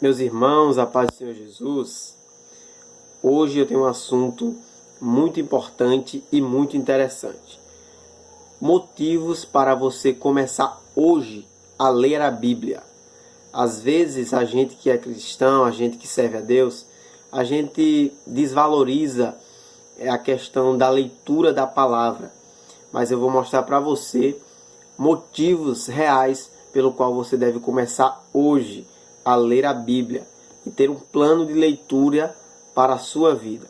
Meus irmãos, a paz do Senhor Jesus, hoje eu tenho um assunto muito importante e muito interessante. Motivos para você começar hoje a ler a Bíblia. Às vezes a gente que é cristão, a gente que serve a Deus, a gente desvaloriza a questão da leitura da palavra. Mas eu vou mostrar para você motivos reais pelo qual você deve começar hoje a ler a Bíblia e ter um plano de leitura para a sua vida.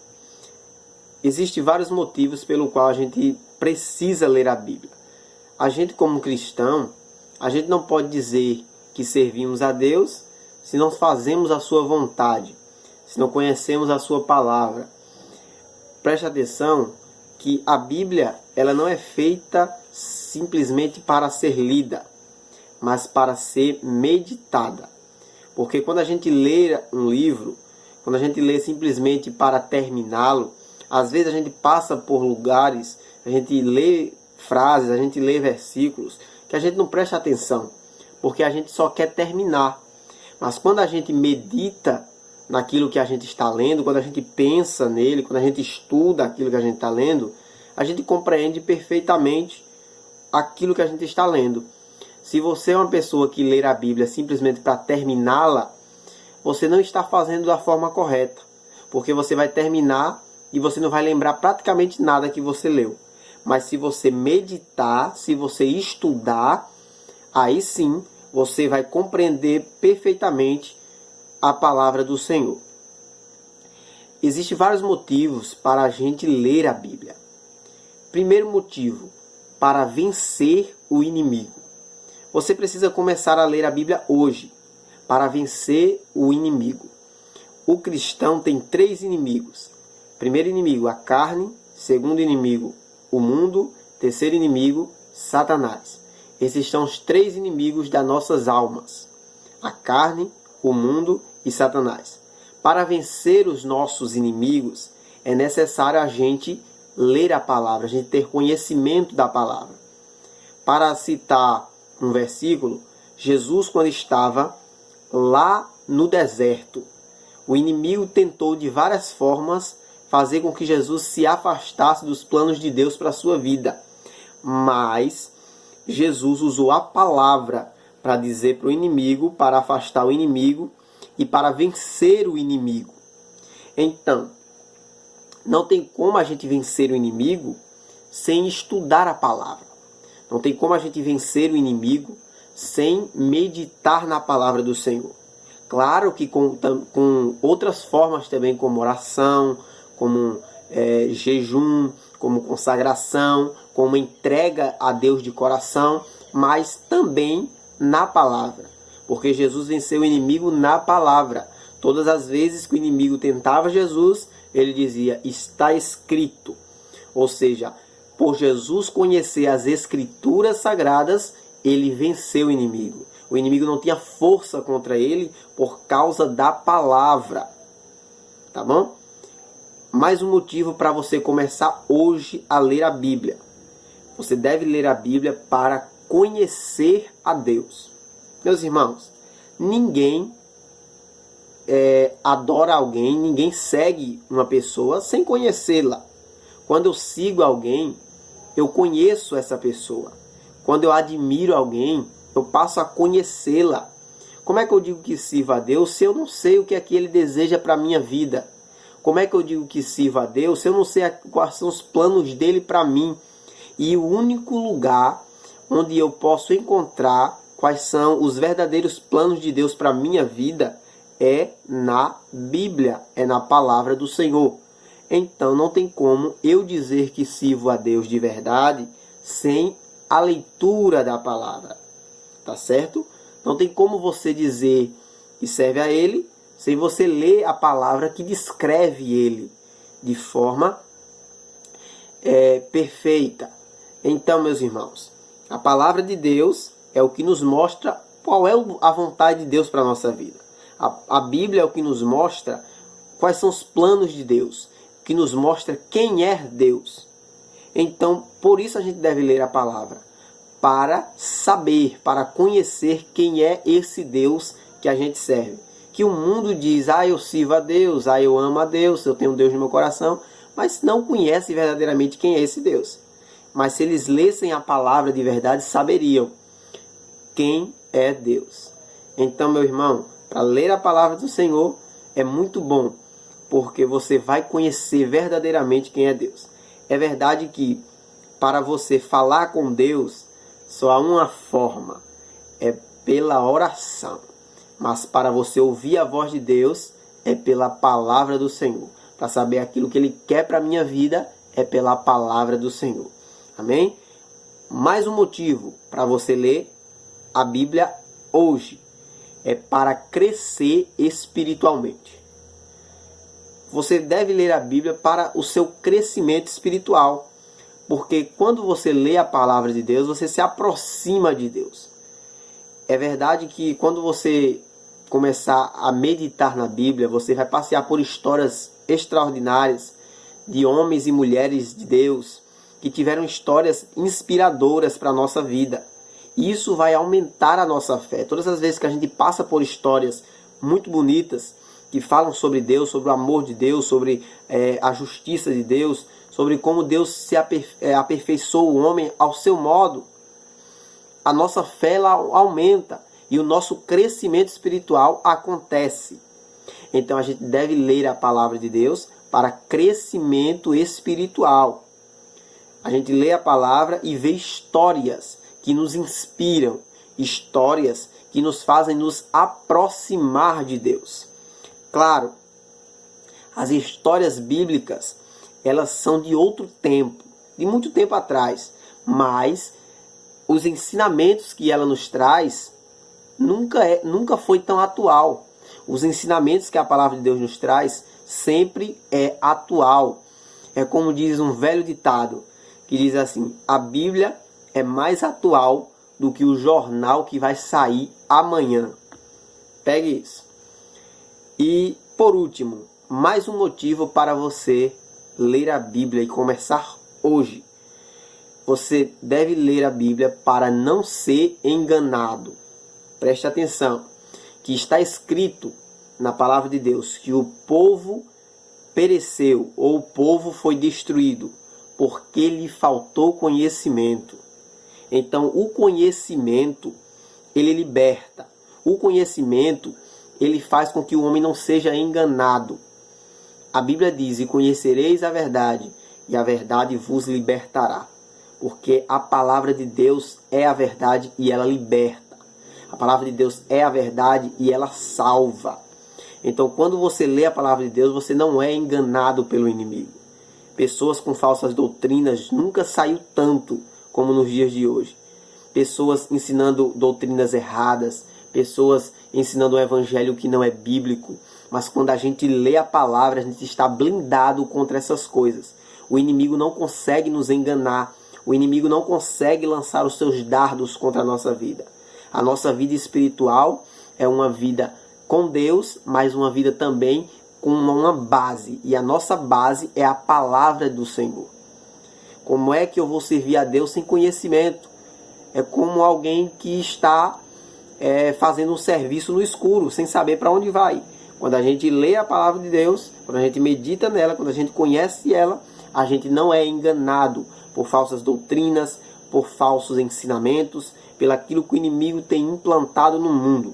Existem vários motivos pelo qual a gente precisa ler a Bíblia. A gente, como cristão, a gente não pode dizer que servimos a Deus se não fazemos a sua vontade, se não conhecemos a sua palavra. Preste atenção que a Bíblia ela não é feita simplesmente para ser lida, mas para ser meditada. Porque quando a gente lê um livro, quando a gente lê simplesmente para terminá-lo, às vezes a gente passa por lugares, a gente lê frases, a gente lê versículos que a gente não presta atenção, porque a gente só quer terminar. Mas quando a gente medita naquilo que a gente está lendo, quando a gente pensa nele, quando a gente estuda aquilo que a gente está lendo, a gente compreende perfeitamente aquilo que a gente está lendo. Se você é uma pessoa que lê a Bíblia simplesmente para terminá-la, você não está fazendo da forma correta. Porque você vai terminar e você não vai lembrar praticamente nada que você leu. Mas se você meditar, se você estudar, aí sim você vai compreender perfeitamente a palavra do Senhor. Existem vários motivos para a gente ler a Bíblia. Primeiro motivo, para vencer o inimigo. Você precisa começar a ler a Bíblia hoje, para vencer o inimigo. O cristão tem 3 inimigos. Primeiro inimigo, a carne. Segundo inimigo, o mundo. Terceiro inimigo, Satanás. Esses são os 3 inimigos das nossas almas. A carne, o mundo e Satanás. Para vencer os nossos inimigos, é necessário a gente ler a palavra, a gente ter conhecimento da palavra. Para citar um versículo, Jesus, quando estava lá no deserto, o inimigo tentou de várias formas fazer com que Jesus se afastasse dos planos de Deus para a sua vida. Mas Jesus usou a palavra para dizer para o inimigo, para afastar o inimigo e para vencer o inimigo. Então, não tem como a gente vencer o inimigo sem estudar a palavra. Não tem como a gente vencer o inimigo sem meditar na palavra do Senhor. Claro que com outras formas também, como oração, como jejum, como consagração, como entrega a Deus de coração, mas também na palavra. Porque Jesus venceu o inimigo na palavra. Todas as vezes que o inimigo tentava Jesus, ele dizia, está escrito. Ou seja, por Jesus conhecer as Escrituras Sagradas, ele venceu o inimigo. O inimigo não tinha força contra ele por causa da palavra. Tá bom? Mais um motivo para você começar hoje a ler a Bíblia. Você deve ler a Bíblia para conhecer a Deus. Meus irmãos, ninguém adora alguém, ninguém segue uma pessoa sem conhecê-la. Quando eu sigo alguém, eu conheço essa pessoa. Quando eu admiro alguém, eu passo a conhecê-la. Como é que eu digo que sirvo a Deus se eu não sei o que é que Ele deseja para a minha vida? Como é que eu digo que sirvo a Deus se eu não sei quais são os planos dele para mim? E o único lugar onde eu posso encontrar quais são os verdadeiros planos de Deus para a minha vida é na Bíblia, é na palavra do Senhor. Então não tem como eu dizer que sirvo a Deus de verdade sem a leitura da palavra. Tá certo? Não tem como você dizer que serve a Ele sem você ler a palavra que descreve Ele de forma perfeita. Então, meus irmãos, a palavra de Deus é o que nos mostra qual é a vontade de Deus para a nossa vida. A Bíblia é o que nos mostra quais são os planos de Deus, que nos mostra quem é Deus. Então, por isso a gente deve ler a palavra, para saber, para conhecer quem é esse Deus que a gente serve. que o mundo diz, eu sirvo a Deus, eu amo a Deus, eu tenho Deus no meu coração, mas não conhece verdadeiramente quem é esse Deus. Mas se eles lessem a palavra de verdade, saberiam quem é Deus. Então, meu irmão, para ler a palavra do Senhor é muito bom, porque você vai conhecer verdadeiramente quem é Deus. É verdade que para você falar com Deus, só há uma forma, é pela oração. Mas para você ouvir a voz de Deus, é pela palavra do Senhor. Para saber aquilo que Ele quer para a minha vida, é pela palavra do Senhor. Amém? Mais um motivo para você ler a Bíblia hoje é para crescer espiritualmente. Você deve ler a Bíblia para o seu crescimento espiritual. Porque quando você lê a palavra de Deus, você se aproxima de Deus. É verdade que quando você começar a meditar na Bíblia, você vai passear por histórias extraordinárias de homens e mulheres de Deus que tiveram histórias inspiradoras para a nossa vida. E isso vai aumentar a nossa fé. Todas as vezes que a gente passa por histórias muito bonitas, que falam sobre Deus, sobre o amor de Deus, sobre a justiça de Deus, sobre como Deus se aperfeiçoou o homem ao seu modo, a nossa fé ela aumenta e o nosso crescimento espiritual acontece. Então a gente deve ler a palavra de Deus para crescimento espiritual. A gente lê a palavra e vê histórias que nos inspiram, histórias que nos fazem nos aproximar de Deus. Claro, as histórias bíblicas, elas são de outro tempo, de muito tempo atrás, mas os ensinamentos que ela nos traz nunca foi tão atual. Os ensinamentos que a palavra de Deus nos traz sempre é atual. É como diz um velho ditado, que diz assim, a Bíblia é mais atual do que o jornal que vai sair amanhã. Pegue isso. E, por último, mais um motivo para você ler a Bíblia e começar hoje. Você deve ler a Bíblia para não ser enganado. Preste atenção, que está escrito na palavra de Deus que o povo pereceu ou o povo foi destruído porque lhe faltou conhecimento. Então, o conhecimento, ele liberta. O conhecimento, ele faz com que o homem não seja enganado. A Bíblia diz, e conhecereis a verdade, e a verdade vos libertará. Porque a palavra de Deus é a verdade e ela liberta. A palavra de Deus é a verdade e ela salva. Então, quando você lê a palavra de Deus, você não é enganado pelo inimigo. Pessoas com falsas doutrinas nunca saiu tanto como nos dias de hoje. Pessoas ensinando doutrinas erradas, pessoas ensinando um evangelho que não é bíblico. Mas quando a gente lê a palavra, a gente está blindado contra essas coisas. O inimigo não consegue nos enganar. O inimigo não consegue lançar os seus dardos contra a nossa vida. A nossa vida espiritual é uma vida com Deus, mas uma vida também com uma base. E a nossa base é a palavra do Senhor. Como é que eu vou servir a Deus sem conhecimento? É como alguém que está fazendo um serviço no escuro, sem saber para onde vai. Quando a gente lê a palavra de Deus, quando a gente medita nela, quando a gente conhece ela, a gente não é enganado por falsas doutrinas, por falsos ensinamentos, pelaquilo que o inimigo tem implantado no mundo.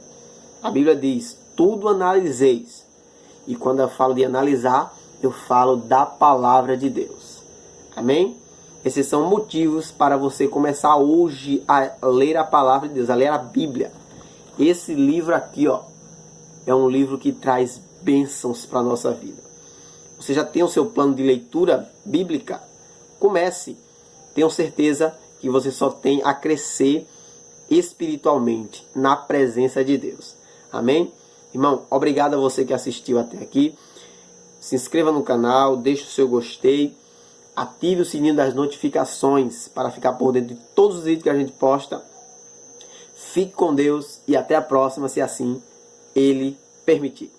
A Bíblia diz, tudo analiseis. E quando eu falo de analisar, eu falo da palavra de Deus. Amém? Esses são motivos para você começar hoje a ler a palavra de Deus, a ler a Bíblia. Esse livro aqui, é um livro que traz bênçãos para a nossa vida. Você já tem o seu plano de leitura bíblica? Comece. Tenho certeza que você só tem a crescer espiritualmente na presença de Deus. Amém? Irmão, obrigado a você que assistiu até aqui. Se inscreva no canal, deixe o seu gostei, ative o sininho das notificações para ficar por dentro de todos os vídeos que a gente posta. Fique com Deus e até a próxima, se assim Ele permitir.